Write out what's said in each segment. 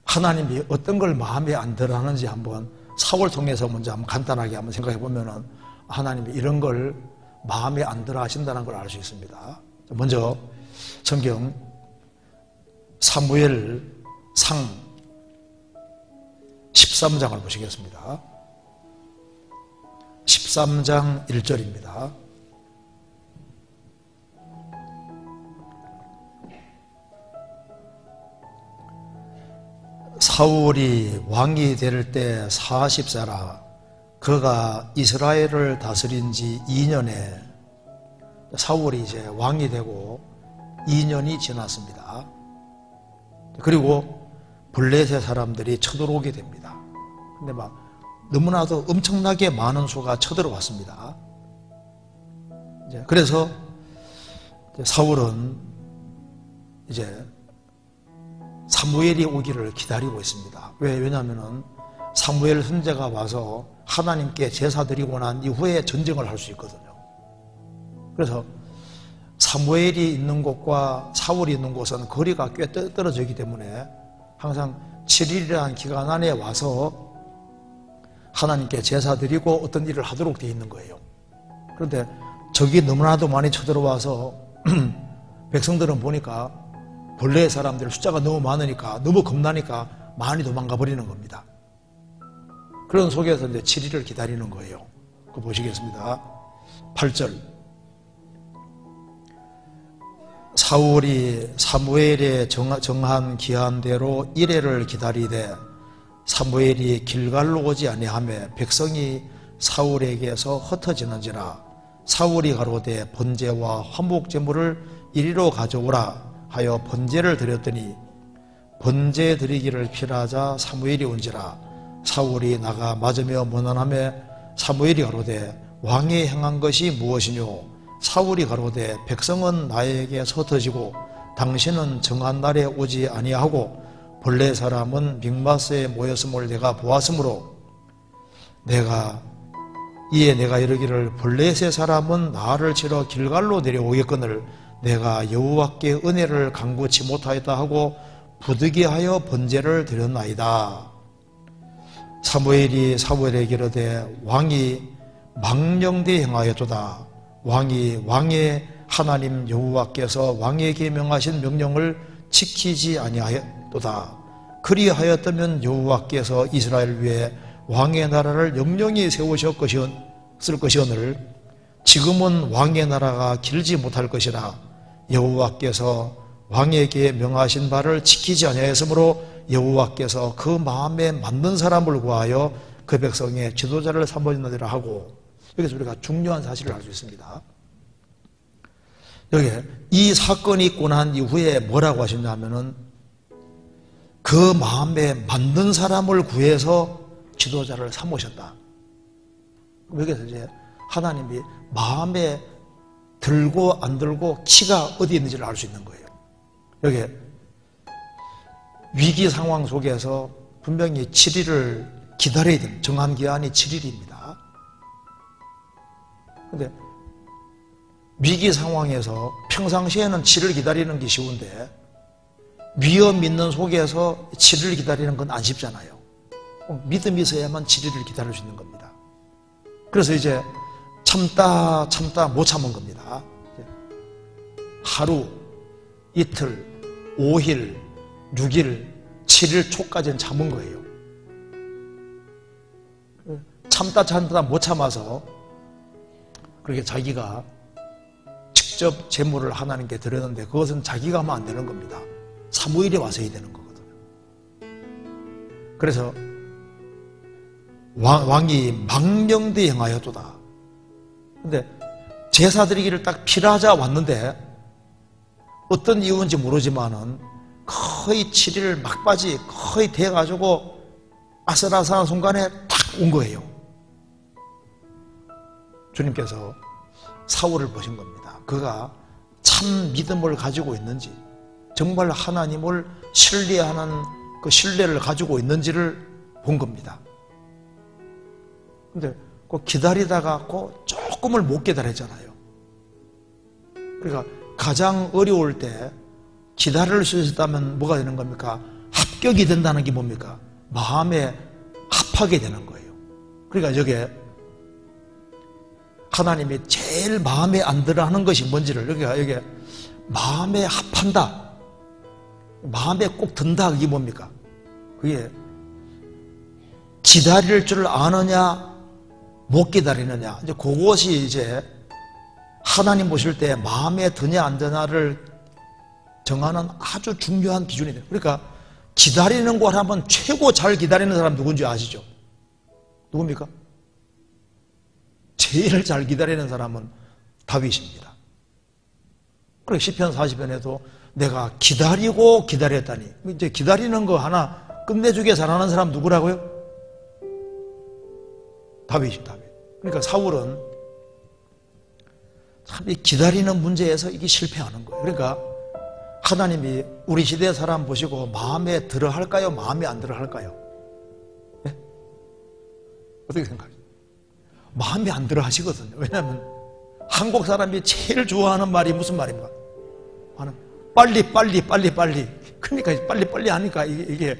하나님이 어떤 걸 마음에 안 들어 하는지 한번 사울 통해서 먼저 한번 간단하게 한번 생각해 보면은 하나님이 이런 걸 마음에 안 들어 하신다는 걸 알 수 있습니다. 먼저 성경 사무엘 상 13장을 보시겠습니다. 13장 1절입니다. 사울이 왕이 될 때 40세라 그가 이스라엘을 다스린 지 2년에 사울이 이제 왕이 되고 2년이 지났습니다. 그리고 블레셋 사람들이 쳐들어오게 됩니다. 근데 막 너무나도 엄청나게 많은 수가 쳐들어왔습니다. 그래서 사울은 이제 사무엘이 오기를 기다리고 있습니다. 왜냐하면 사무엘 선지자가 와서 하나님께 제사 드리고 난 이후에 전쟁을 할 수 있거든요. 그래서 사무엘이 있는 곳과 사울이 있는 곳은 거리가 꽤 떨어져 있기 때문에 항상 7일이라는 기간 안에 와서 하나님께 제사 드리고 어떤 일을 하도록 되어 있는 거예요. 그런데 적이 너무나도 많이 쳐들어와서 백성들은 보니까 본래 사람들 숫자가 너무 많으니까 너무 겁나니까 많이 도망가 버리는 겁니다. 그런 속에서 이제 7일을 기다리는 거예요. 그거 보시겠습니다. 8절. 사울이 사무엘의 정한 기한대로 이레를 기다리되 사무엘이 길갈로 오지 아니하며 백성이 사울에게서 흩어지는지라 사울이 가로되 번제와 화목제물을 이리로 가져오라 하여 번제를 드렸더니 번제 드리기를 필하자 사무엘이 온지라 사울이 나가 맞으며 문안하며 사무엘이 가로되 왕이 행한 것이 무엇이뇨 사울이 가로되 백성은 나에게 흩어지고 당신은 정한 날에 오지 아니하고 본래 사람은 믹마스에 모였음을 내가 보았으므로 이에 내가 이르기를 블레셋 사람은 나를 치러 길갈로 내려오겠거늘 내가 여호와께 은혜를 간구치 못하였다 하고 부득이하여 번제를 드렸나이다. 사무엘이 사무엘에게 이르되 왕이 망령되 행하였도다. 왕이 왕의 하나님 여호와께서 왕에게 명하신 명령을 지키지 아니하였도다. 그리하였다면 여호와께서 이스라엘 위에 왕의 나라를 영영히 세우셨을 것이오늘 지금은 왕의 나라가 길지 못할 것이라 여호와께서 왕에게 명하신 바를 지키지 아니하였으므로 여호와께서 그 마음에 맞는 사람을 구하여 그 백성의 지도자를 삼으셨느니라 하고 여기서 우리가 중요한 사실을 알 수 있습니다. 여기 이 사건이 있고 난 이후에 뭐라고 하셨냐면은 그 마음에 맞는 사람을 구해서 지도자를 삼으셨다. 여기서 이제 하나님이 마음에 들고 안 들고 키가 어디 있는지를 알 수 있는 거예요. 여기 위기 상황 속에서 분명히 7일을 기다려야 됩니다. 정한 기한이 7일입니다. 근데 위기 상황에서 평상시에는 7일 기다리는 게 쉬운데 위험 있는 속에서 7일 기다리는 건 안 쉽잖아요. 믿음이 있어야만 7일을 기다릴 수 있는 겁니다. 그래서 이제 참다 못 참은 겁니다. 하루, 이틀, 5일, 6일, 7일 초까지는 참은 거예요. 참다 못 참아서 그렇게 자기가 직접 제물을 하나님께 드렸는데 그것은 자기가 하면 안 되는 겁니다. 사무엘이 와서 해야 되는 거거든요. 그래서 왕이 망령되 행하였도다. 근데 제사 드리기를 딱 필하자 왔는데 어떤 이유인지 모르지만은 거의 7일 막바지 거의 돼가지고 아슬아슬한 순간에 딱 온 거예요. 주님께서 사울을 보신 겁니다. 그가 참 믿음을 가지고 있는지 정말 하나님을 신뢰하는 그 신뢰를 가지고 있는지를 본 겁니다. 근데 그 기다리다가 그 조금을 못 기다렸잖아요. 그러니까 가장 어려울 때 기다릴 수 있었다면 뭐가 되는 겁니까? 합격이 된다는 게 뭡니까? 마음에 합하게 되는 거예요. 그러니까 저게 하나님이 제일 마음에 안 들어 하는 것이 뭔지를 여기 마음에 합한다, 마음에 꼭 든다, 그게 뭡니까? 그게 기다릴 줄 아느냐 못 기다리느냐, 이제 그것이 이제 하나님 보실 때 마음에 드냐 안 드냐를 정하는 아주 중요한 기준이 돼요. 그러니까 기다리는 걸 하면 최고 잘 기다리는 사람 누군지 아시죠? 누굽니까? 제일 잘 기다리는 사람은 다윗입니다. 그리고 시편 40편에도 내가 기다리고 기다렸다니, 이제 기다리는 거 하나 끝내주게 잘하는 사람 누구라고요? 다윗입니다. 다윗. 그러니까 사울은 참 이 기다리는 문제에서 이게 실패하는 거예요. 그러니까 하나님이 우리 시대 사람 보시고 마음에 들어 할까요? 마음에 안 들어 할까요? 네? 어떻게 생각하세요? 마음에 안 들어 하시거든요. 왜냐하면 한국 사람이 제일 좋아하는 말이 무슨 말입니까? 빨리. 그러니까 빨리 하니까 이게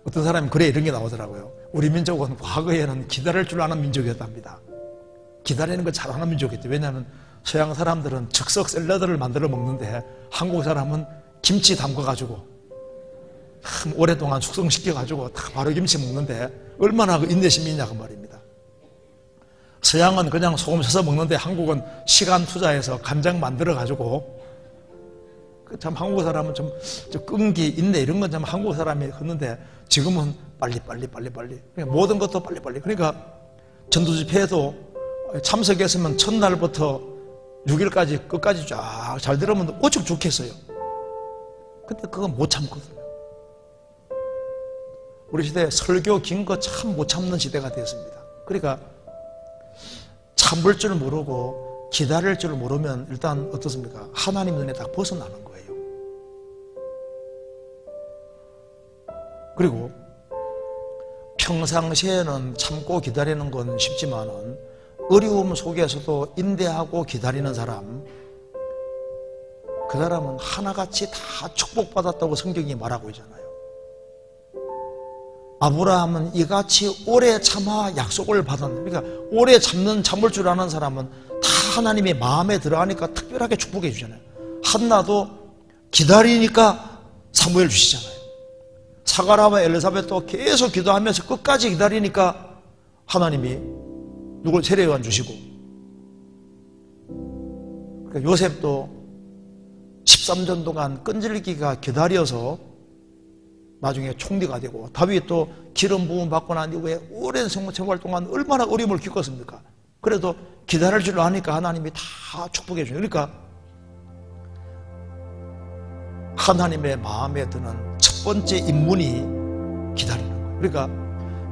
어떤 사람이 글에 이런 게 나오더라고요. 우리 민족은 과거에는 기다릴 줄 아는 민족이었답니다. 기다리는 걸 잘하는 민족이었죠. 왜냐하면 서양 사람들은 즉석 샐러드를 만들어 먹는데 한국 사람은 김치 담가가지고 참 오랫동안 숙성시켜가지고 다 바로 김치 먹는데 얼마나 인내심이 있냐 그 말입니다. 서양은 그냥 소금 쳐서 먹는데 한국은 시간 투자해서 간장 만들어가지고, 참 한국 사람은 좀 끈기, 인내 이런 건 참 한국 사람이 했는데 지금은 빨리. 그러니까 모든 것도 빨리. 그러니까 전두집회에도 참석했으면 첫날부터 6일까지 끝까지 쫙 잘 들으면 어쩜 좋겠어요. 근데 그건 못 참거든요. 우리 시대에 설교 긴 거 참 못 참는 시대가 되었습니다. 그러니까 참을 줄 모르고 기다릴 줄 모르면 일단 어떻습니까? 하나님 눈에 딱 벗어나는 거예요. 그리고 평상시에는 참고 기다리는 건 쉽지만은 어려움 속에서도 인내하고 기다리는 사람, 그 사람은 하나같이 다 축복받았다고 성경이 말하고 있잖아요. 아브라함은 이같이 오래 참아 약속을 받았는데, 그러니까 오래 참을 줄 아는 사람은 다 하나님이 마음에 들어하니까 특별하게 축복해 주잖아요. 한나도 기다리니까 사무엘 주시잖아요. 사가라와 엘리사벳도 계속 기도하면서 끝까지 기다리니까 하나님이 누굴 세례요한 주시고, 그러니까 요셉도 13년 동안 끈질기가 기다려서 나중에 총리가 되고, 다윗도 기름 부음 받고 난 이후에 오랜 생활 동안 얼마나 어려움을 겪었습니까? 그래도 기다릴 줄 아니까 하나님이 다 축복해 주죠. 그러니까 하나님의 마음에 드는 첫 번째 인문이 기다리는 거예요. 그러니까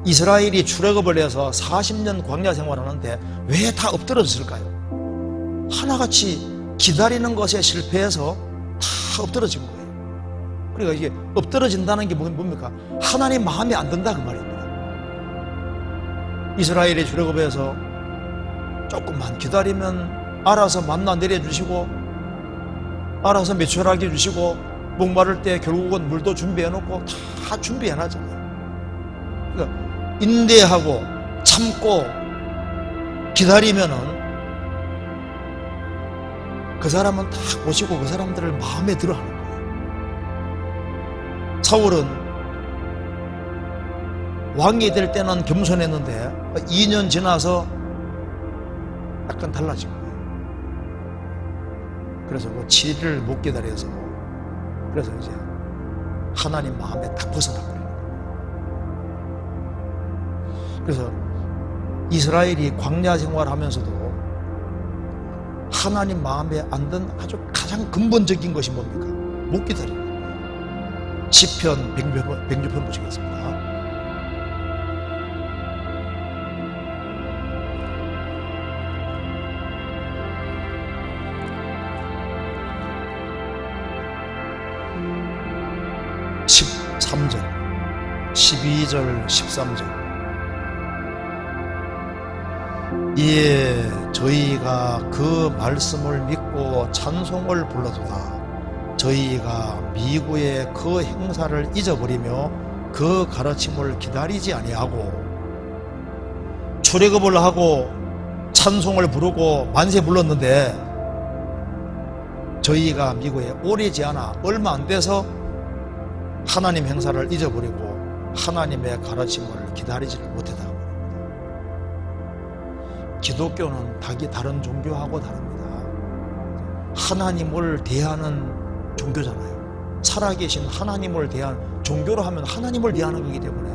이스라엘이 출애굽을 해서 40년 광야 생활하는데 왜 다 엎드러졌을까요? 하나같이 기다리는 것에 실패해서 다 엎드러진 거예요. 그러니까 이게 엎드러진다는 게 뭡니까? 하나님 마음에 안 든다 그 말입니다. 이스라엘이 출애굽해서 조금만 기다리면 알아서 만나 내려주시고, 알아서 매출하게 해주시고, 목마를 때 결국은 물도 준비해놓고 다 준비해놨잖아요. 그러니까 인내하고 참고 기다리면은 그 사람은 다 보시고 그 사람들을 마음에 들어 하는 거예요. 사울은 왕이 될 때는 겸손했는데 2년 지나서 약간 달라진 거예요. 그래서 그 7일을 못 기다려서, 그래서 이제 하나님 마음에 딱 벗어나버려요. 그래서 이스라엘이 광야 생활하면서도 하나님 마음에 안 든 아주 가장 근본적인 것이 뭡니까? 못 기다리는 거예요. 시편 106편 보시겠습니다. (13절) 12절 13절 이에 저희가 그 말씀을 믿고 찬송을 불러도다. 저희가 미구의 그 행사를 잊어버리며 그 가르침을 기다리지 아니하고 출애굽을 하고 찬송을 부르고 만세 불렀는데 저희가 미국에 오래지 않아 얼마 안 돼서 하나님 행사를 잊어버리고 하나님의 가르침을 기다리지를 못했다고 합니다. 기독교는 다른 종교하고 다릅니다. 하나님을 대하는 종교잖아요. 살아계신 하나님을 대한 종교로 하면 하나님을 대하는 거기 때문에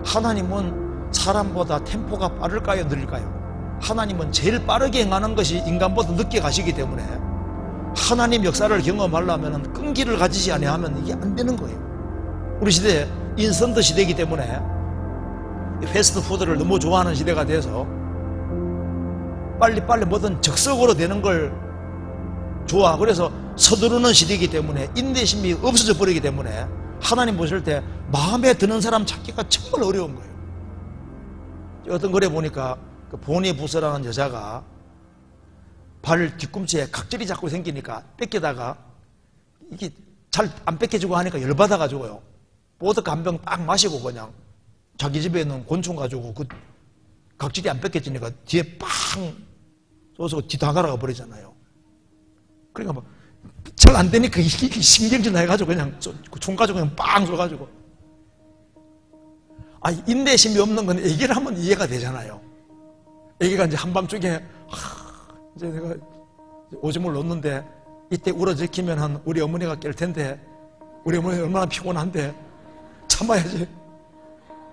하나님은 사람보다 템포가 빠를까요, 느릴까요? 하나님은 제일 빠르게 행하는 것이 인간보다 늦게 가시기 때문에 하나님 역사를 경험하려면 끈기를 가지지 아니하면 이게 안 되는 거예요. 우리 시대에 인스턴트 시대이기 때문에 패스트푸드를 너무 좋아하는 시대가 돼서 빨리빨리 뭐든 적석으로 되는 걸 좋아. 그래서 서두르는 시대이기 때문에 인내심이 없어져 버리기 때문에 하나님 보실 때 마음에 드는 사람 찾기가 정말 어려운 거예요. 어떤 글에 보니까 그 보니 부서라는 여자가 발 뒤꿈치에 각질이 자꾸 생기니까 뺏기다가 이게 잘 안 뺏겨지고 하니까 열받아가지고요. 보드카 한 병 딱 마시고 그냥 자기 집에 있는 곤충 가지고 그 각질이 안 뺏겨지니까 뒤에 빵 쏘서 뒤 다 갈아가 버리잖아요. 그러니까 뭐 잘 안 되니까 이게 신경질 나가지고 그냥 총 가지고 그냥 빵 쏘가지고. 인내심이 없는 건 애기를 하면 이해가 되잖아요. 애기가 이제 한밤중에 이제 내가 오줌을 놓는데 이때 울어질키면 우리 어머니가 깰 텐데 우리 어머니 얼마나 피곤한데 참아야지.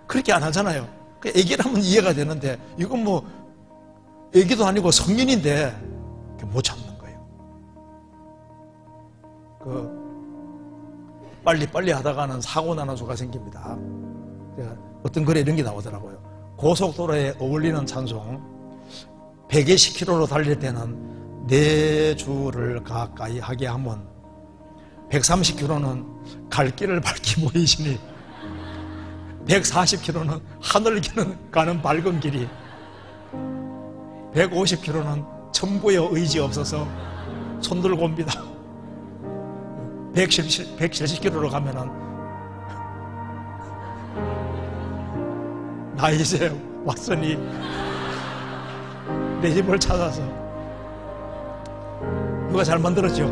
그렇게 안 하잖아요. 애기라면 이해가 되는데 이건 뭐 애기도 아니고 성인인데 못 참는 거예요. 빨리빨리 하다가는 사고 나는 수가 생깁니다. 어떤 글에 이런 게 나오더라고요. 고속도로에 어울리는 찬송 120km로 달릴 때는 4주를 가까이 하게 하면 130km는 갈 길을 밝히 보이시니 140km는 하늘 가는 밝은 길이 150km는 천부의 의지 없어서 손들고 옵니다. 170km로 가면은 나 이제 왔으니 내 집을 찾아서 누가 잘 만들었죠?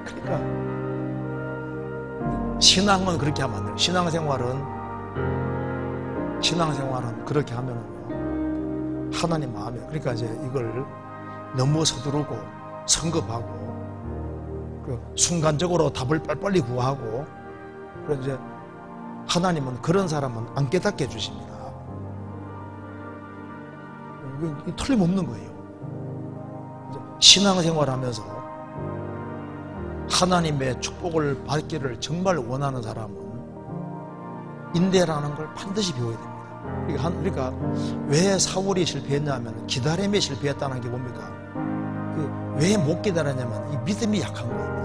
그러니까 신앙은 그렇게 하면 안 돼요. 신앙생활은 그렇게 하면은요 하나님 마음에 그러니까 이제 이걸 너무 서두르고 성급하고 순간적으로 답을 빨리빨리 구하고 그래서 이제 하나님은 그런 사람은 안 깨닫게 해주십니다. 틀림없는 거예요. 신앙생활 하면서 하나님의 축복을 받기를 정말 원하는 사람은 인내라는 걸 반드시 배워야 됩니다. 그러니까 왜 사울이 실패했냐면 기다림에 실패했다는 게 뭡니까? 왜 못 기다렸냐면 이 믿음이 약한 거예요.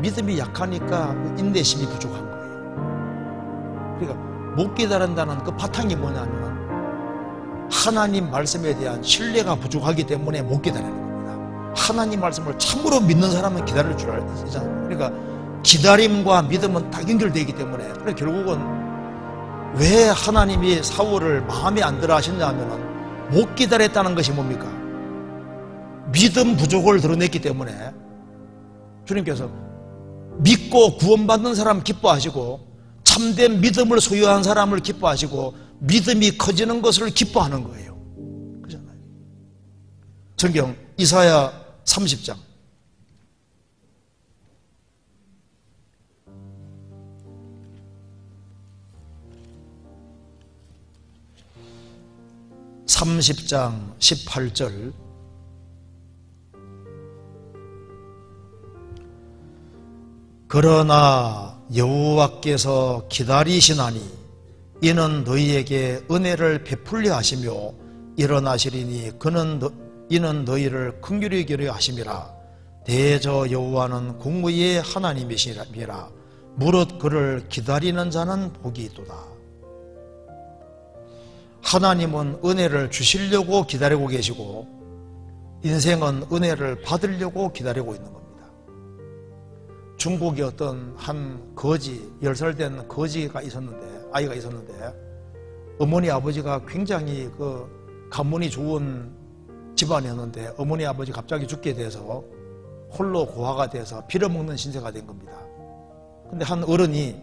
믿음이 약하니까 인내심이 부족한 거예요. 그러니까 못 기다린다는 그 바탕이 뭐냐면 하나님 말씀에 대한 신뢰가 부족하기 때문에 못 기다리는 겁니다. 하나님 말씀을 참으로 믿는 사람은 기다릴 줄 알잖아요. 그러니까 기다림과 믿음은 딱 연결되기 때문에 그러니까 결국은 왜 하나님이 사울을 마음에 안 들어 하셨냐 하면은 못 기다렸다는 것이 뭡니까? 믿음 부족을 드러냈기 때문에 주님께서 믿고 구원받는 사람 기뻐하시고 참된 믿음을 소유한 사람을 기뻐하시고 믿음이 커지는 것을 기뻐하는 거예요. 그렇잖아요. 성경 이사야 30장 18절 그러나 여호와께서 기다리시나니 이는 너희에게 은혜를 베풀려 하시며 일어나시리니 이는 너희를 긍휼히 여겨 하심이라. 대저 여호와는 공의의 하나님이시라. 무릇 그를 기다리는 자는 복이 있도다. 하나님은 은혜를 주시려고 기다리고 계시고 인생은 은혜를 받으려고 기다리고 있는 겁니다. 중국의 어떤 한 거지, 10살 된 거지가 있었는데, 아이가 있었는데, 어머니 아버지가 굉장히 그 가문이 좋은 집안이었는데, 어머니 아버지 갑자기 죽게 돼서 홀로 고아가 돼서 빌어먹는 신세가 된 겁니다. 근데 한 어른이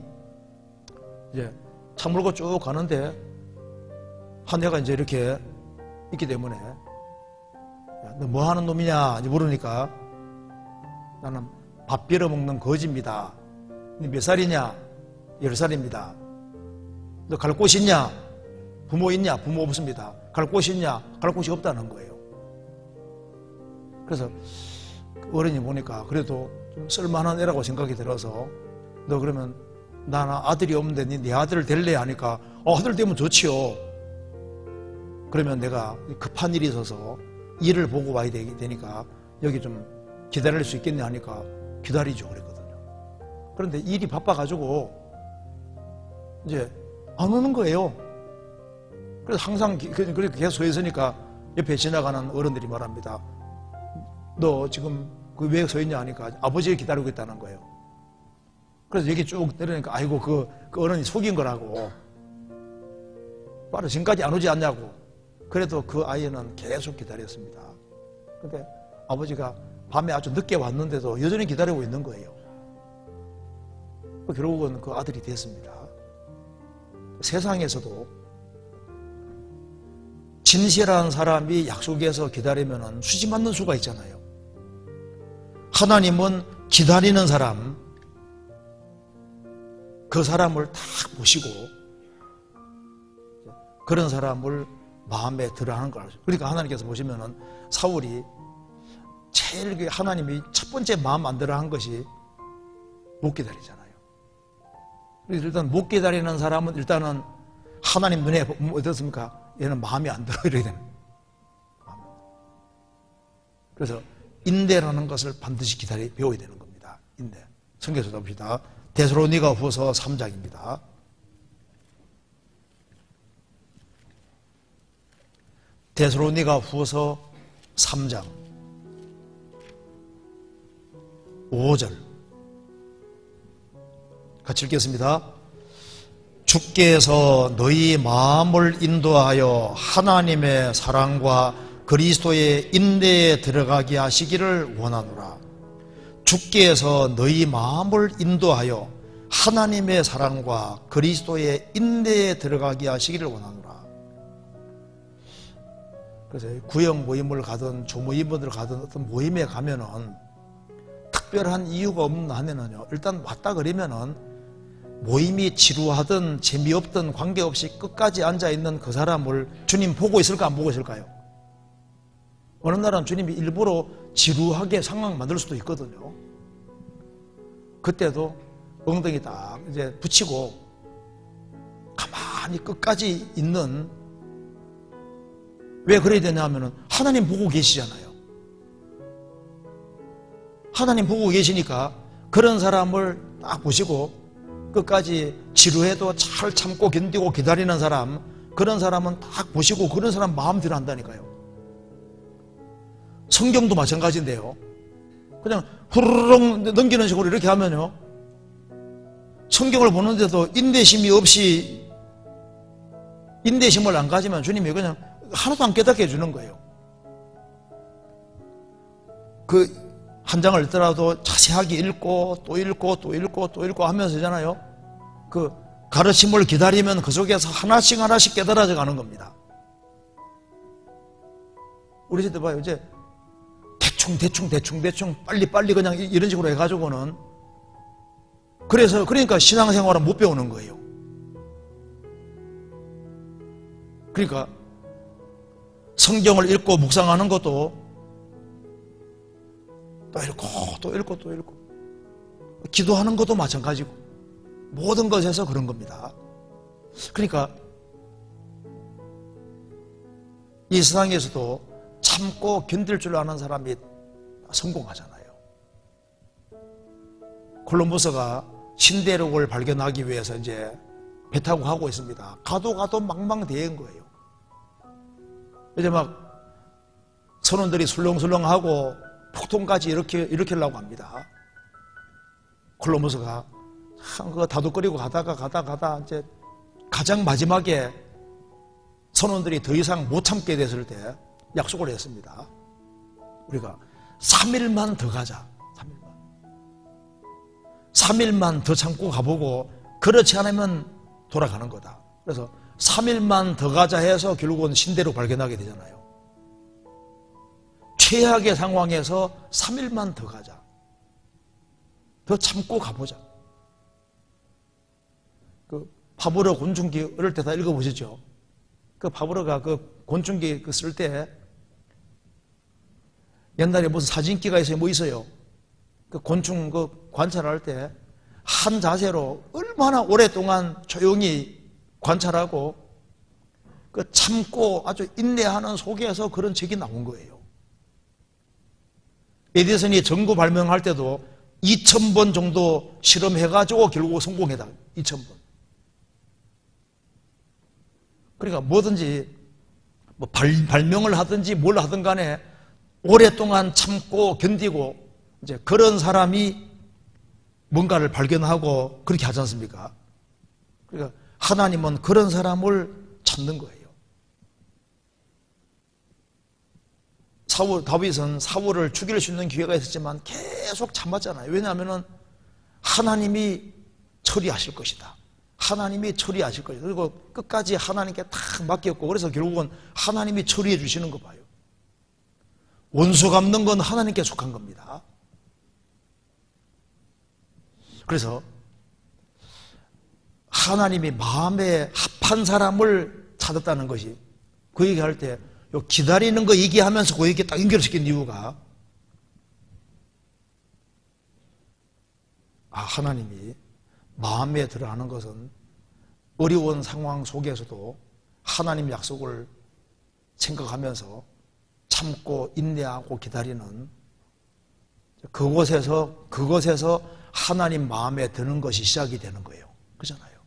이제 차 몰고 쭉 가는데, 한 애가 이제 이렇게 있기 때문에, 야, 너 뭐 하는 놈이냐? 이제 물으니까, 나는 밥 빌어먹는 거지입니다. 너 몇 살이냐? 10살입니다. 너 갈 곳 있냐? 부모 있냐? 부모 없습니다. 갈 곳 있냐? 갈 곳이 없다는 거예요. 그래서 어른이 보니까 그래도 좀 쓸만한 애라고 생각이 들어서, 너 그러면 나 아들이 없는데 네 아들을 될래? 하니까 아들 되면 좋지요. 그러면 내가 급한 일이 있어서 일을 보고 와야 되니까 여기 좀 기다릴 수 있겠냐 하니까 기다리죠 그랬거든요. 그런데 일이 바빠가지고 이제 안 오는 거예요. 그래서 항상 그렇게 계속 서 있으니까 옆에 지나가는 어른들이 말합니다. 너 지금 왜 서 있냐 하니까 아버지를 기다리고 있다는 거예요. 그래서 여기 쭉 내려니까 아이고 그 어른이 속인 거라고. 바로 지금까지 안 오지 않냐고. 그래도 그 아이는 계속 기다렸습니다. 근데 아버지가 밤에 아주 늦게 왔는데도 여전히 기다리고 있는 거예요. 결국은 그 아들이 됐습니다. 세상에서도 진실한 사람이 약속해서 기다리면 수지 맞는 수가 있잖아요. 하나님은 기다리는 사람, 그 사람을 딱 보시고 그런 사람을 마음에 들어하는 걸 알죠. 그러니까 하나님께서 보시면은 사울이 제일 하나님이 첫 번째 마음 안 들어한 것이 못 기다리잖아요. 그래서 일단 못 기다리는 사람은 일단은 하나님 눈에 어떻습니까? 얘는 마음이 안 들어 이래야 되는. 그래서 인내라는 것을 반드시 배워야 되는 겁니다. 인내. 성경에서 봅시다. 데살로니가 후서 3장입니다. 데살로니가 후서 3장 5절 같이 읽겠습니다. 주께서 너희 마음을 인도하여 하나님의 사랑과 그리스도의 인내에 들어가게 하시기를 원하노라. 주께서 너희 마음을 인도하여 하나님의 사랑과 그리스도의 인내에 들어가게 하시기를 원하노라. 그래서 구역 모임을 가든 조모임을 가든 어떤 모임에 가면은 특별한 이유가 없는 한에는요, 일단 왔다 그러면은 모임이 지루하든 재미없든 관계없이 끝까지 앉아있는 그 사람을 주님 보고 있을까 안 보고 있을까요? 어느 날은 주님이 일부러 지루하게 상황 만들 수도 있거든요. 그때도 엉덩이 딱 이제 붙이고 가만히 끝까지 있는, 왜 그래야 되냐 하면은 하나님 보고 계시잖아요. 하나님 보고 계시니까 그런 사람을 딱 보시고 끝까지 지루해도 잘 참고 견디고 기다리는 사람, 그런 사람은 딱 보시고 그런 사람 마음 들어 한다니까요. 성경도 마찬가지인데요. 그냥 후루룩 넘기는 식으로 이렇게 하면요, 성경을 보는데도 인내심이 없이 인내심을 안 가지면 주님이 그냥 하나도 안 깨닫게 해주는 거예요. 그 한 장을 읽더라도 자세하게 읽고 또 읽고 또 읽고 또 읽고 하면서잖아요. 그 가르침을 기다리면 그 속에서 하나씩 하나씩 깨달아져 가는 겁니다. 우리 세대 봐요. 이제 대충 빨리 그냥 이런 식으로 해가지고는, 그러니까 신앙생활은 못 배우는 거예요. 그러니까 성경을 읽고 묵상하는 것도 또 읽고 기도하는 것도 마찬가지고 모든 것에서 그런 겁니다. 그러니까 이 세상에서도 참고 견딜 줄 아는 사람이 성공하잖아요. 콜럼버스가 신대륙을 발견하기 위해서 이제 배 타고 가고 있습니다. 가도 망망대해인 거예요. 이제 막 선원들이 술렁술렁하고 폭통까지 일으키려고 합니다. 콜럼버스가 그 다독거리고 가다 이제 가장 마지막에 선원들이 더 이상 못 참게 됐을 때 약속을 했습니다. 우리가 3일만 더 가자. 3일만 더 참고 가보고 그렇지 않으면 돌아가는 거다. 그래서 3일만 더 가자 해서 결국은 신대로 발견하게 되잖아요. 최악의 상황에서 3일만 더 가자. 더 참고 가보자. 그 파브르 곤충기 어릴 때 다 읽어보셨죠? 그 파브르가 그 곤충기 쓸 때 옛날에 무슨 사진기가 있어요? 뭐 있어요? 그 곤충 그 관찰할 때 한 자세로 얼마나 오랫동안 조용히 관찰하고 그 참고 아주 인내하는 속에서 그런 책이 나온 거예요. 에디슨이 전구 발명할 때도 2000번 정도 실험해가지고 결국 성공했다. 2000번. 그러니까 뭐든지 뭐 발명을 하든지 뭘 하든 간에 오랫동안 참고 견디고 이제 그런 사람이 뭔가를 발견하고 그렇게 하지 않습니까? 그러니까 하나님은 그런 사람을 찾는 거예요. 다윗은 사울을 죽일 수 있는 기회가 있었지만 계속 참았잖아요. 왜냐하면 하나님이 처리하실 것이다. 하나님이 처리하실 것이다. 그리고 끝까지 하나님께 다 맡겼고 그래서 결국은 하나님이 처리해 주시는 거 봐요. 원수 갚는 건 하나님께 속한 겁니다. 그래서 하나님이 마음에 합한 사람을 찾았다는 것이 그 얘기할 때 기다리는 거 얘기하면서 그 얘기 딱 연결시킨 이유가 하나님이 마음에 들어하는 것은 어려운 상황 속에서도 하나님 약속을 생각하면서 참고 인내하고 기다리는 그곳에서 하나님 마음에 드는 것이 시작이 되는 거예요. 그렇잖아요.